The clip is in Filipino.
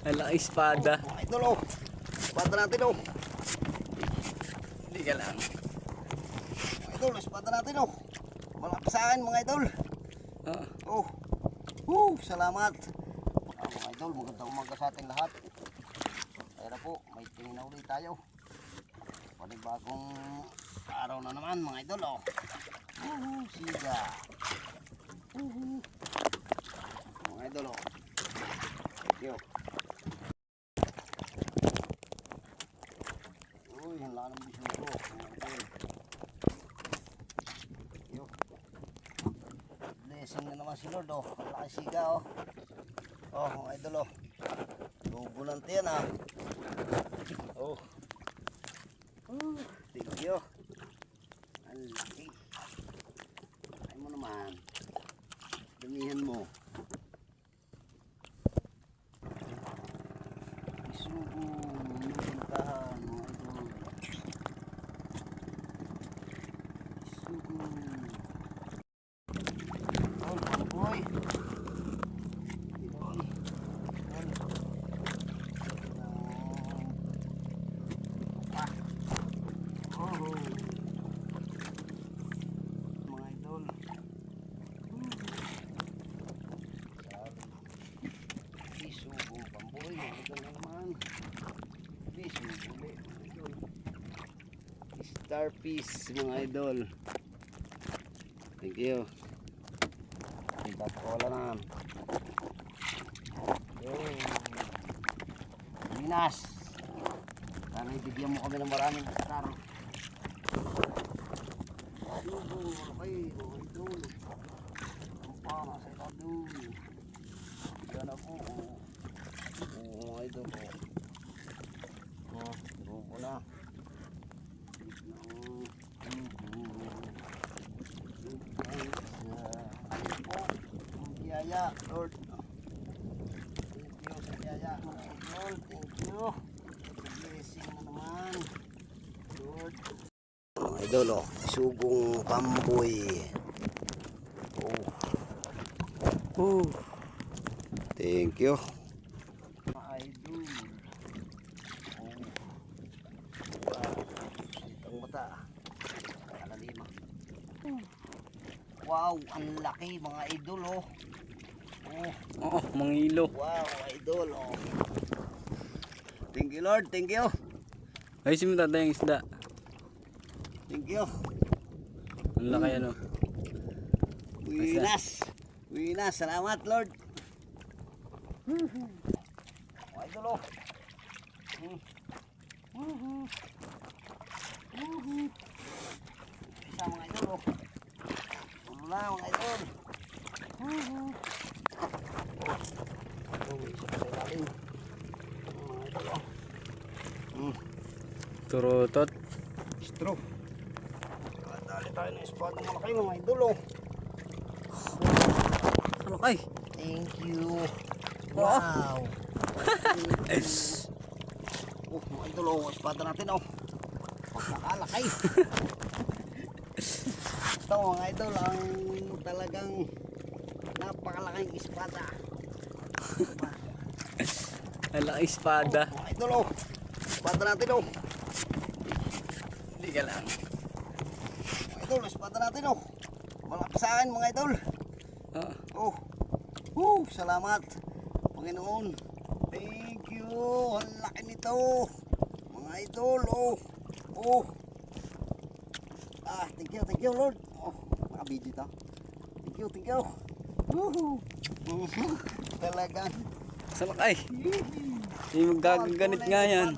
Ala, espada. Mga idol, oh. Espada natin, oh. Hindi ka lang. Mga idol, espada natin, oh. Malapit sa akin, mga idol. Oh. Salamat. Mga idol, magandang umaga sa ating lahat. Kaya po, may tingin na ulit tayo. Panibagong araw na naman, mga idol, oh. Siga. Mga idol, oh. Thank you. Uy, ang laki ng bisyo ko, mga idol. Thank you. Blessing na naman si Lord, oh. Ang laki siga, oh. Oh, mga idol, oh. Lubulante yan, ah. Oh. Thank you. Ang laki. Ay mo naman. Damihan mo. Isugo. Nubuntahan, mga idol. Isugo. Oh, pamboy. Starfish, mga idol. Thank you. Ipapakola na. Minas. Sana ibigyan mo kami ng maraming star. Okay, mga idol. Ang para sa idol. Yan na po. Mga idol. Grupo na. Biyaya, Lord. Thank you sa biyaya, mga idol. Thank you. Blessing na naman, Lord. Mga idol, oh. Sugong pamboy. Oh. Thank you. Mga idol. Ang mata. Kalalima. Wow, ang laki, mga idol, oh. Oo, mangilo. Wow, idol, oh. Thank you, Lord. Thank you. Ayusin mo tatay yung isda. Thank you. Ang laki ano. Winas. Winas. Salamat, Lord. Idol, oh. Isa, mga idol, oh. Tulo na, mga idol. Turutot. Straw. Dali tayo ng spot ng malaki, mga idol, oh. Malaki. Thank you. Wow. Mga idol, oh. Espada natin, oh. Nakalakay. Ito, mga idol, ang talagang napakalaking espada. Ala, espada. Mga idol, oh. Espada natin, oh. Hindi ka lang. Mga idol, espada natin, oh. Malapit sa akin, mga idol. Salamat, Panginoon. Thank you. Ang laki nito, mga idol, oh. Thank you, Lord. Nakabidyo ito. Thank you. Talagang Sa lakay. Hindi magagaganit nga yan.